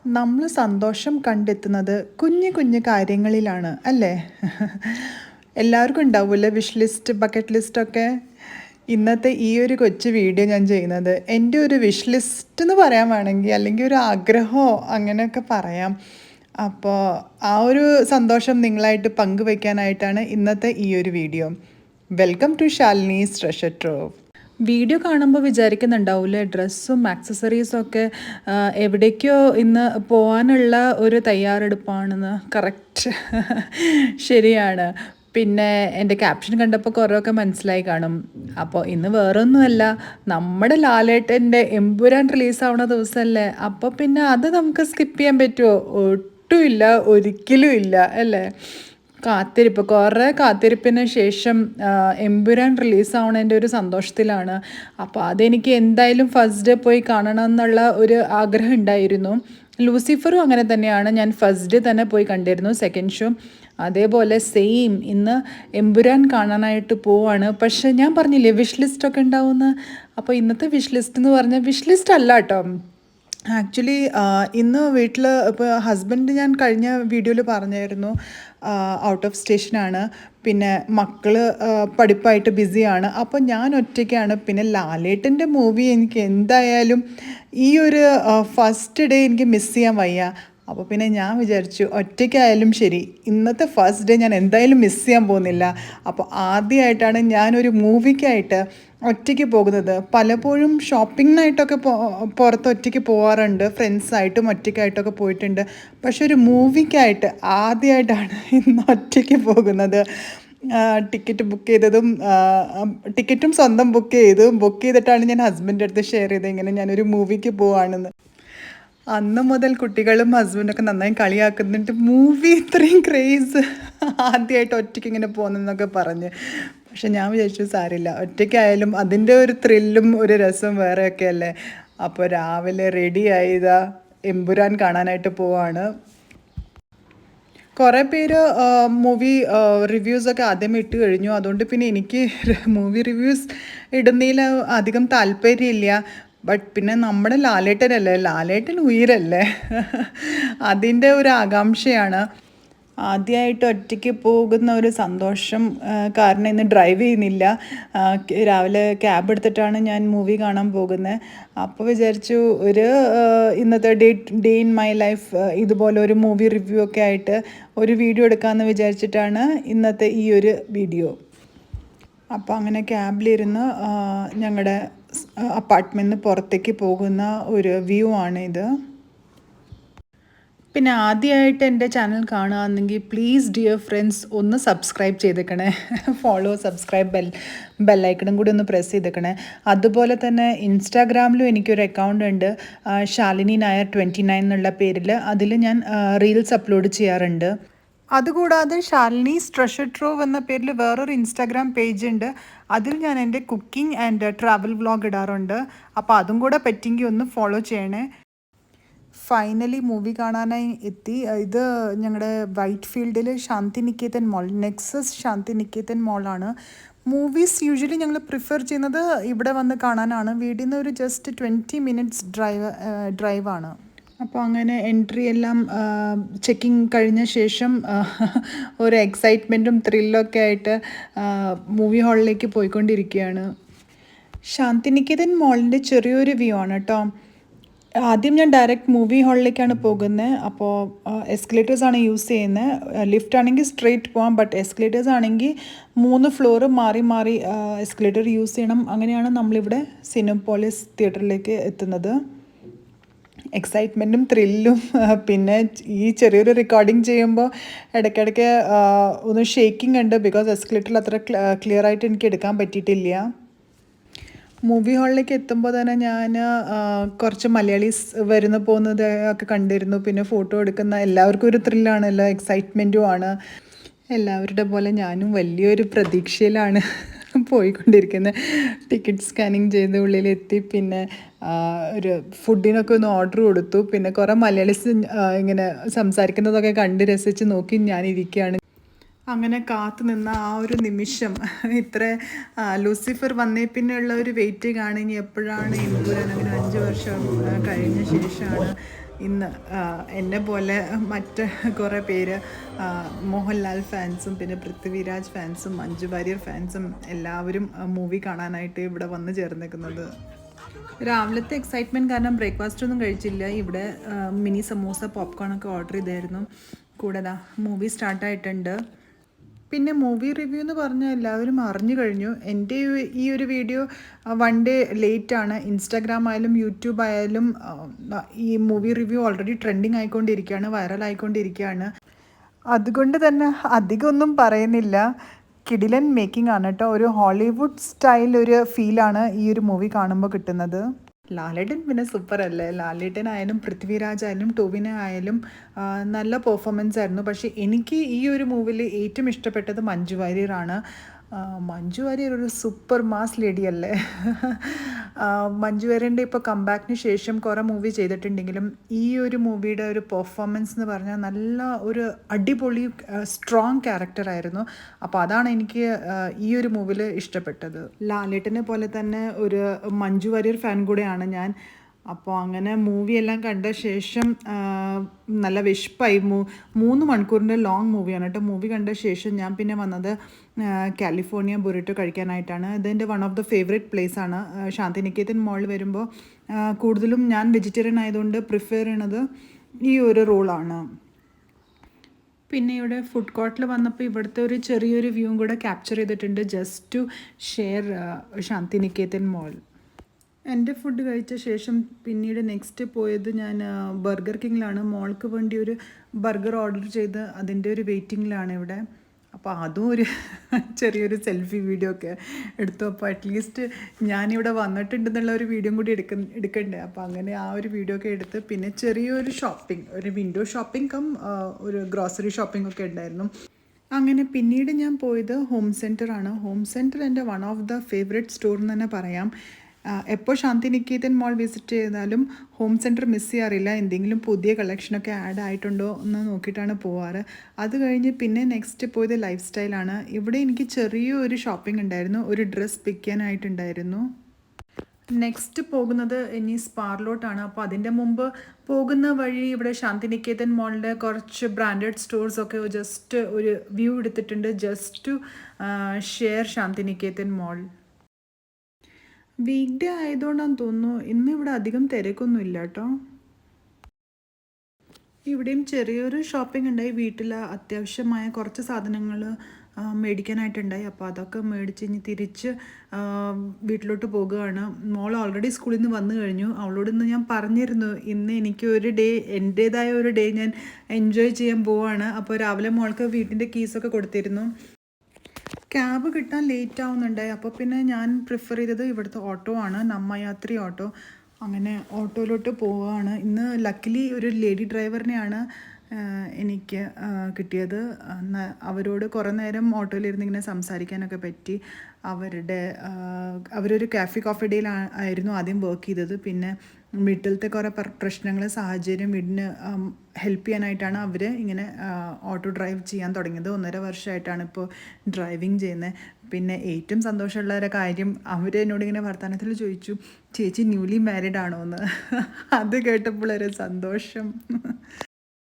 നമ്മൾ സന്തോഷം കണ്ടെത്തുന്നത് കുഞ്ഞു കുഞ്ഞു കാര്യങ്ങളിലാണ് അല്ലേ? എല്ലാവർക്കും ഉണ്ടാവില്ലേ വിഷ് ലിസ്റ്റ്, ബക്കറ്റ് ലിസ്റ്റൊക്കെ? ഇന്നത്തെ ഈ ഒരു കൊച്ചു വീഡിയോ ഞാൻ ചെയ്യുന്നത് എൻ്റെ ഒരു വിഷ് ലിസ്റ്റ് എന്ന് പറയാൻ വേണമെങ്കിൽ, അല്ലെങ്കിൽ ഒരു ആഗ്രഹമോ അങ്ങനെയൊക്കെ പറയാം. അപ്പോൾ ആ ഒരു സന്തോഷം നിങ്ങളായിട്ട് പങ്കുവയ്ക്കാനായിട്ടാണ് ഇന്നത്തെ ഈ ഒരു video. Welcome to Shalini's treasure trove. Video കാണുമ്പോൾ വിചാരിക്കുന്നുണ്ടാവില്ലേ ഡ്രസ്സും ആക്സസറീസും ഒക്കെ എവിടേക്കോ ഇന്ന് പോകാനുള്ള ഒരു തയ്യാറെടുപ്പാണെന്ന്. കറക്റ്റ്. ശരിയാണ്. പിന്നെ എൻ്റെ ക്യാപ്ഷൻ കണ്ടപ്പോൾ കുറേയൊക്കെ മനസ്സിലായി കാണും. അപ്പോൾ ഇന്ന് വേറൊന്നുമല്ല, നമ്മുടെ ലാലേട്ടൻ്റെ എമ്പുരാൻ റിലീസാവണ ദിവസമല്ലേ. അപ്പോൾ പിന്നെ അത് നമുക്ക് സ്കിപ്പ് ചെയ്യാൻ പറ്റുമോ? ഒട്ടുമില്ല, ഒരിക്കലും ഇല്ല അല്ലേ. കാത്തിരിപ്പ്, കുറേ കാത്തിരിപ്പിന് ശേഷം എമ്പുരാൻ റിലീസാവണതിൻ്റെ ഒരു സന്തോഷത്തിലാണ്. അപ്പോൾ അതെനിക്ക് എന്തായാലും ഫസ്റ്റ് ഡേ പോയി കാണണം എന്നുള്ള ഒരു ആഗ്രഹം ഉണ്ടായിരുന്നു. ലൂസിഫറും അങ്ങനെ തന്നെയാണ്, ഞാൻ ഫസ്റ്റ് ഡേ തന്നെ പോയി കണ്ടിരുന്നു, സെക്കൻഡ് ഷോ. അതേപോലെ സെയിം ഇന്ന് എമ്പുരാൻ കാണാനായിട്ട് പോവാണ്. പക്ഷേ ഞാൻ പറഞ്ഞില്ലേ വിഷ് ലിസ്റ്റൊക്കെ ഉണ്ടാവുമെന്ന്. അപ്പോൾ ഇന്നത്തെ വിഷ് ലിസ്റ്റ് എന്ന് പറഞ്ഞാൽ വിഷ് ലിസ്റ്റ് അല്ല കേട്ടോ. ആക്ച്വലി ഇന്ന് വീട്ടിൽ ഇപ്പോൾ ഹസ്ബൻഡ്, ഞാൻ കഴിഞ്ഞ വീഡിയോയിൽ പറഞ്ഞായിരുന്നു, ഔട്ട് ഓഫ് സ്റ്റേഷനാണ്. പിന്നെ മക്കൾ പഠിപ്പായിട്ട് ബിസിയാണ്. അപ്പോൾ ഞാൻ ഒറ്റയ്ക്കാണ്. പിന്നെ ലാലേട്ടൻ്റെ മൂവി എനിക്ക് എന്തായാലും ഈ ഒരു ഫസ്റ്റ് ഡേ എനിക്ക് മിസ് ചെയ്യാൻ വയ്യ. അപ്പോൾ പിന്നെ ഞാൻ വിചാരിച്ചു ഒറ്റയ്ക്കായാലും ശരി, ഇന്നത്തെ ഫസ്റ്റ് ഡേ ഞാൻ എന്തായാലും മിസ് ചെയ്യാൻ പോകുന്നില്ല. അപ്പോൾ ആദ്യമായിട്ടാണ് ഞാനൊരു മൂവിക്കായിട്ട് ഒറ്റയ്ക്ക് പോകുന്നത്. പലപ്പോഴും ഷോപ്പിങ്ങിനായിട്ടൊക്കെ പുറത്ത് ഒറ്റയ്ക്ക് പോകാറുണ്ട്, ഫ്രണ്ട്സായിട്ടും ഒറ്റയ്ക്കായിട്ടൊക്കെ പോയിട്ടുണ്ട്. പക്ഷെ ഒരു മൂവിക്കായിട്ട് ആദ്യമായിട്ടാണ് ഇന്ന് ഒറ്റയ്ക്ക് പോകുന്നത്. ടിക്കറ്റ് ബുക്ക് ചെയ്തതും, ടിക്കറ്റും സ്വന്തം ബുക്ക് ചെയ്തിട്ടാണ് ഞാൻ ഹസ്ബൻഡിൻ്റെ അടുത്ത് ഷെയർ ചെയ്തത്, ഇങ്ങനെ ഞാനൊരു മൂവിക്ക് പോവാണെന്ന്. അന്ന് മുതൽ കുട്ടികളും ഹസ്ബൻഡൊക്കെ നന്നായി കളിയാക്കുന്നുണ്ട്, മൂവി ഇത്രയും ക്രേസ്, ആദ്യമായിട്ട് ഒറ്റയ്ക്ക് ഇങ്ങനെ പോകുന്നതെന്നൊക്കെ പറഞ്ഞ്. പക്ഷെ ഞാൻ വിചാരിച്ചു സാരില്ല, ഒറ്റയ്ക്കായാലും അതിൻ്റെ ഒരു ത്രില്ലും ഒരു രസവും വേറെയൊക്കെ അല്ലേ. അപ്പോൾ രാവിലെ റെഡി ആയതാ എമ്പുരാൻ കാണാനായിട്ട് പോവാണ്. കുറേ പേര് മൂവി റിവ്യൂസൊക്കെ ആദ്യമേ ഇട്ട് കഴിഞ്ഞു. അതുകൊണ്ട് പിന്നെ എനിക്ക് മൂവി റിവ്യൂസ് ഇടുന്നതിൽ അധികം താല്പര്യമില്ല. ബട്ട് പിന്നെ നമ്മുടെ ലാലേട്ടനല്ലേ, ലാലേട്ടൻ ഉയരല്ലേ. അതിൻ്റെ ഒരു ആകാംക്ഷയാണ്. ആദ്യമായിട്ട് ഒറ്റയ്ക്ക് പോകുന്ന ഒരു സന്തോഷം കാരണം ഇന്ന് ഡ്രൈവ് ചെയ്യുന്നില്ല. രാവിലെ ക്യാബ് എടുത്തിട്ടാണ് ഞാൻ മൂവി കാണാൻ പോകുന്നത്. അപ്പോൾ വിചാരിച്ചു ഒരു ഇന്നത്തെ ഡേ ഇൻ മൈ ലൈഫ്, ഇതുപോലെ ഒരു മൂവി റിവ്യൂ ഒക്കെ ആയിട്ട് ഒരു വീഡിയോ എടുക്കാമെന്ന് വിചാരിച്ചിട്ടാണ് ഇന്നത്തെ ഈ ഒരു വീഡിയോ. അപ്പോൾ അങ്ങനെ ക്യാബിലിരുന്ന് ഞങ്ങളുടെ അപ്പാർട്ട്മെൻറ്റിന് പുറത്തേക്ക് പോകുന്ന ഒരു വ്യൂ ആണ് ഇത്. പിന്നെ ആദ്യമായിട്ട് എൻ്റെ ചാനൽ കാണുകയാണെങ്കിൽ പ്ലീസ് ഡിയർ ഫ്രണ്ട്സ് ഒന്ന് സബ്സ്ക്രൈബ് ചെയ്തേക്കണേ. ഫോളോ, സബ്സ്ക്രൈബ്, ബെല്ലൈക്കണും കൂടി ഒന്ന് പ്രസ് ചെയ്തേക്കണേ. അതുപോലെ തന്നെ ഇൻസ്റ്റാഗ്രാമിലും എനിക്കൊരു അക്കൗണ്ട് ഉണ്ട്, ശാലിനി നായർ 29 എന്നുള്ള പേരിൽ. അതിൽ ഞാൻ റീൽസ് അപ്ലോഡ് ചെയ്യാറുണ്ട്. അതുകൂടാതെ ശാലിനീസ് ട്രഷർ ട്രോവ് എന്ന പേരിൽ വേറൊരു ഇൻസ്റ്റാഗ്രാം പേജ് ഉണ്ട്. അതിൽ ഞാൻ എൻ്റെ കുക്കിംഗ് ആൻഡ് ട്രാവൽ വ്ളോഗ് ഇടാറുണ്ട്. അപ്പോൾ അതും കൂടെ പറ്റിയെങ്കിൽ ഒന്ന് ഫോളോ ചെയ്യണേ. ഫൈനലി മൂവി കാണാനായി എത്തി. ഇത് ഞങ്ങളുടെ വൈറ്റ് ഫീൽഡിൽ ശാന്തിനികേതൻ മോൾ, നെക്സസ് ശാന്തിനികേതൻ മോളാണ്. മൂവീസ് യൂഷ്വലി ഞങ്ങൾ പ്രിഫർ ചെയ്യുന്നത് ഇവിടെ വന്ന് കാണാനാണ്. വീട്ടിൽ നിന്ന് ഒരു ജസ്റ്റ് 20 മിനിറ്റ്സ് ഡ്രൈവാണ്. അപ്പോൾ അങ്ങനെ എൻട്രി എല്ലാം ചെക്കിങ് കഴിഞ്ഞ ശേഷം ഒരു എക്സൈറ്റ്മെൻറ്റും ത്രില്ലൊക്കെ ആയിട്ട് മൂവി ഹാളിലേക്ക് പോയിക്കൊണ്ടിരിക്കുകയാണ്. ശാന്തിനികേതൻ മോളിൻ്റെ ചെറിയൊരു വ്യൂ ആണ് കേട്ടോ. ആദ്യം ഞാൻ ഡയറക്റ്റ് മൂവി ഹാളിലേക്കാണ് പോകുന്നത്. അപ്പോൾ എസ്കലേറ്റേഴ്സാണ് യൂസ് ചെയ്യുന്നത്. ലിഫ്റ്റ് ആണെങ്കിൽ സ്ട്രെയിറ്റ് പോകാം, ബട്ട് എസ്കലേറ്റേഴ്സ് ആണെങ്കിൽ 3 ഫ്ലോർ മാറി മാറി എസ്കലേറ്റർ യൂസ് ചെയ്യണം. അങ്ങനെയാണ് നമ്മളിവിടെ സിനിപോളിസ് തിയേറ്ററിലേക്ക് എത്തുന്നത്. എക്സൈറ്റ്മെൻറ്റും ത്രില്ലും, പിന്നെ ഈ ചെറിയൊരു റെക്കോർഡിങ് ചെയ്യുമ്പോൾ ഇടയ്ക്കിടയ്ക്ക് ഒന്ന് ഷേക്കിംഗ് ഉണ്ട്, ബിക്കോസ് എസ്കലേറ്ററിൽ അത്ര ക്ലിയർ ആയിട്ട് എനിക്ക് എടുക്കാൻ പറ്റിയിട്ടില്ല. മൂവി ഹാളിലേക്ക് എത്തുമ്പോൾ തന്നെ ഞാൻ കുറച്ച് മലയാളീസ് പോകുന്നത് ഒക്കെ കണ്ടിരുന്നു. പിന്നെ ഫോട്ടോ എടുക്കുന്ന എല്ലാവർക്കും ഒരു ത്രില്ലാണല്ലോ, എക്സൈറ്റ്മെൻറ്റും ആണ്. എല്ലാവരുടെ പോലെ ഞാനും വലിയൊരു പ്രതീക്ഷയിലാണ് പോയിക്കൊണ്ടിരിക്കുന്നത്. ടിക്കറ്റ് സ്കാനിങ് ചെയ്ത് ഉള്ളിലെത്തി. പിന്നെ ഒരു ഫുഡിനൊക്കെ ഒന്ന് ഓർഡർ കൊടുത്തു. പിന്നെ കുറേ മലയാളീസ് ഇങ്ങനെ സംസാരിക്കുന്നതൊക്കെ കണ്ട് രസിച്ച് നോക്കി ഞാനിരിക്കുകയാണ്. അങ്ങനെ കാത്തു നിന്ന ആ ഒരു നിമിഷം, ഇത്ര ലൂസിഫർ വന്നേ പിന്നെയുള്ള ഒരു വെയിറ്റിംഗ് ആണ്. ഇനി എപ്പോഴാണ് എമ്പുരാൻ, അങ്ങനെ 5 വർഷം കഴിഞ്ഞ ശേഷമാണ് ഇന്ന് എന്നെ പോലെ മറ്റ് കുറേ പേര് മോഹൻലാൽ ഫാൻസും പിന്നെ പൃഥ്വിരാജ് ഫാൻസും മഞ്ജു വാര്യർ ഫാൻസും എല്ലാവരും മൂവി കാണാനായിട്ട് ഇവിടെ വന്ന് ചേർന്നേക്കുന്നത്. രാവിലത്തെ എക്സൈറ്റ്മെൻറ്റ് കാരണം ബ്രേക്ക്ഫാസ്റ്റ് ഒന്നും കഴിച്ചില്ല. ഇവിടെ മിനി സമൂസ പോപ്കോണൊക്കെ ഓർഡർ ചെയ്തായിരുന്നു. കൂടെ മൂവി സ്റ്റാർട്ടായിട്ടുണ്ട്. പിന്നെ മൂവി റിവ്യൂ എന്ന് പറഞ്ഞാൽ എല്ലാവരും അറിഞ്ഞു കഴിഞ്ഞു. എൻ്റെ ഈ ഒരു വീഡിയോ 1 ഡേ ലേറ്റാണ്. ഇൻസ്റ്റാഗ്രാം ആയാലും യൂട്യൂബ് ആയാലും ഈ മൂവി റിവ്യൂ ഓൾറെഡി ട്രെൻഡിങ് ആയിക്കൊണ്ടിരിക്കുകയാണ്, വൈറൽ ആയിക്കൊണ്ടിരിക്കുകയാണ്. അതുകൊണ്ട് തന്നെ അധികമൊന്നും പറയുന്നില്ല. കിടിലൻ മേക്കിംഗ് ആണ് കേട്ടോ. ഒരു ഹോളിവുഡ് സ്റ്റൈൽ ഒരു ഫീലാണ് ഈ ഒരു മൂവി കാണുമ്പോൾ കിട്ടുന്നത്. ലാലേട്ടൻ പിന്നെ സൂപ്പർ അല്ലേ. ലാലേട്ടനായാലും പൃഥ്വിരാജ് ആയാലും ടോവിനോ ആയാലും നല്ല പെർഫോമൻസ് ആയിരുന്നു. പക്ഷേ എനിക്ക് ഈ ഒരു മൂവിയിൽ ഏറ്റവും ഇഷ്ടപ്പെട്ടത് മഞ്ജു വാര്യറാണ്. മഞ്ജു വാര്യർ ഒരു സൂപ്പർ മാസ് ലേഡി അല്ലേ. മഞ്ജു വാര്യൻ്റെ ഇപ്പോൾ കംബാക്കിന് ശേഷം കുറേ മൂവി ചെയ്തിട്ടുണ്ടെങ്കിലും ഈ ഒരു മൂവിയുടെ ഒരു പെർഫോമൻസ് എന്ന് പറഞ്ഞാൽ നല്ല ഒരു അടിപൊളി സ്ട്രോങ് ക്യാരക്ടറായിരുന്നു. അപ്പോൾ അതാണ് എനിക്ക് ഈ ഒരു മൂവിയിൽ ഇഷ്ടപ്പെട്ടത്. ലാലേട്ടനെ പോലെ തന്നെ ഒരു മഞ്ജു വാര്യർ ഫാൻ കൂടെയാണ് ഞാൻ. അപ്പോൾ അങ്ങനെ മൂവിയെല്ലാം കണ്ട ശേഷം നല്ല വിശപ്പായി. 3 മണിക്കൂറിൻ്റെ ലോങ് മൂവിയാണ് കേട്ടോ. മൂവി കണ്ട ശേഷം ഞാൻ പിന്നെ വന്നത് കാലിഫോർണിയ ബുറിറ്റോ കഴിക്കാനായിട്ടാണ്. ഇതെൻ്റെ one of the favourite place ആണ്. ശാന്തിനികേതൻ മോളിൽ വരുമ്പോൾ കൂടുതലും ഞാൻ വെജിറ്റേറിയൻ ആയതുകൊണ്ട് പ്രിഫർ ചെയ്യണത് ഈ ഒരു റോളാണ്. പിന്നെ ഇവിടെ ഫുഡ് കോർട്ടിൽ വന്നപ്പോൾ ഇവിടുത്തെ ഒരു ചെറിയൊരു വ്യൂവും കൂടെ ക്യാപ്ചർ ചെയ്തിട്ടുണ്ട്, ജസ്റ്റ് ടു ഷെയർ ശാന്തിനികേതൻ മോൾ. എൻ്റെ ഫുഡ് കഴിച്ച ശേഷം പിന്നീട് നെക്സ്റ്റ് പോയത് ഞാൻ ബർഗർ കിങ്ങിലാണ്. മോൾക്ക് വേണ്ടി ഒരു ബർഗർ ഓർഡർ ചെയ്ത് അതിൻ്റെ ഒരു വെയിറ്റിങ്ങിലാണ് ഇവിടെ. അപ്പോൾ അതും ഒരു ചെറിയൊരു സെൽഫി വീഡിയോ ഒക്കെ എടുത്തു. അപ്പോൾ അറ്റ്ലീസ്റ്റ് ഞാനിവിടെ വന്നിട്ടുണ്ടെന്നുള്ള ഒരു വീഡിയോ കൂടി എടുക്കണ്ടേ. അപ്പോൾ അങ്ങനെ ആ ഒരു വീഡിയോ ഒക്കെ എടുത്ത് പിന്നെ ചെറിയൊരു ഷോപ്പിംഗ്, ഒരു വിൻഡോ ഷോപ്പിംഗ് കം ഒരു ഗ്രോസറി ഷോപ്പിംഗ് ഒക്കെ ഉണ്ടായിരുന്നു. അങ്ങനെ പിന്നീട് ഞാൻ പോയത് ഹോം സെൻറ്ററാണ്. ഹോം സെൻറ്റർ എൻ്റെ one of the favourite store എന്ന് തന്നെ പറയാം. എപ്പോൾ ശാന്തിനികേതൻ മോൾ വിസിറ്റ് ചെയ്താലും ഹോം സെൻറ്റർ മിസ് ചെയ്യാറില്ല. എന്തെങ്കിലും പുതിയ കളക്ഷനൊക്കെ ആഡ് ആയിട്ടുണ്ടോ എന്ന് നോക്കിയിട്ടാണ് പോവാറ്. അത് കഴിഞ്ഞ് പിന്നെ നെക്സ്റ്റ് പോയത് ലൈഫ് സ്റ്റൈലാണ്. ഇവിടെ എനിക്ക് ചെറിയൊരു ഷോപ്പിംഗ് ഉണ്ടായിരുന്നു, ഒരു ഡ്രസ്സ് പിക്ക് ചെയ്യാനായിട്ടുണ്ടായിരുന്നു. നെക്സ്റ്റ് പോകുന്നത് ഇനി സ്പാർലോട്ടാണ്. അപ്പോൾ അതിൻ്റെ മുമ്പ് പോകുന്ന വഴി ഇവിടെ ശാന്തിനികേതൻ മോളിൻ്റെ കുറച്ച് ബ്രാൻഡഡ് സ്റ്റോഴ്സൊക്കെ ജസ്റ്റ് ഒരു വ്യൂ എടുത്തിട്ടുണ്ട്, just to share Shantiniketan mall. Weekday ആയതുകൊണ്ടാന്ന് തോന്നുന്നു ഇന്ന് ഇവിടെ അധികം തിരക്കൊന്നും ഇല്ല കേട്ടോ. ഇവിടെയും ചെറിയൊരു ഷോപ്പിംഗ് ഉണ്ടായി. വീട്ടിൽ അത്യാവശ്യമായ കുറച്ച് സാധനങ്ങൾ മേടിക്കാനായിട്ടുണ്ടായി. അപ്പോൾ അതൊക്കെ മേടിച്ച് ഇനി തിരിച്ച് വീട്ടിലോട്ട് പോകുകയാണ്. മോൾ ഓൾറെഡി സ്കൂളിൽ നിന്ന് വന്നു കഴിഞ്ഞു. അവളോട് ഇന്ന് ഞാൻ പറഞ്ഞിരുന്നു ഇന്ന് എനിക്ക് ഒരു ഡേ, എൻ്റേതായ ഒരു ഡേ ഞാൻ എൻജോയ് ചെയ്യാൻ പോവാണ്. അപ്പോൾ രാവിലെ മോൾക്ക് വീട്ടിൻ്റെ കീസൊക്കെ കൊടുത്തിരുന്നു. ക്യാബ് കിട്ടാൻ ലേറ്റ് ആവുന്നുണ്ടായി. അപ്പോൾ പിന്നെ ഞാൻ പ്രിഫർ ചെയ്തത് ഇവിടുത്തെ ഓട്ടോ ആണ്, നമ്മയാത്രി ഓട്ടോ. അങ്ങനെ ഓട്ടോയിലോട്ട് പോവുകയാണ്. ഇന്ന് ലക്കിലി ഒരു ലേഡി ഡ്രൈവറിനെയാണ് എനിക്ക് കിട്ടിയത്. അവരോട് കുറേ നേരം ഓട്ടോയിലിരുന്ന് ഇങ്ങനെ സംസാരിക്കാനൊക്കെ പറ്റി. അവരൊരു കോഫി ഡേയിൽ ആയിരുന്നു ആദ്യം വർക്ക് ചെയ്തത്. പിന്നെ വീട്ടിലത്തെ കുറേ പ്രശ്നങ്ങൾ, സാഹചര്യം, വീടിന് ഹെൽപ്പ് ചെയ്യാനായിട്ടാണ് അവർ ഇങ്ങനെ ഓട്ടോ ഡ്രൈവ് ചെയ്യാൻ തുടങ്ങിയത്. 1.5 വർഷമായിട്ടാണ് ഇപ്പോൾ ഡ്രൈവിങ് ചെയ്യുന്നത്. പിന്നെ ഏറ്റവും സന്തോഷമുള്ള ഒരു കാര്യം, അവർ എന്നോട് ഇങ്ങനെ വർത്തമാനത്തിൽ ചോദിച്ചു, ചേച്ചി ന്യൂലി മാരീഡ് ആണോ എന്ന്. അത് കേട്ടപ്പോൾ ഒരു സന്തോഷം.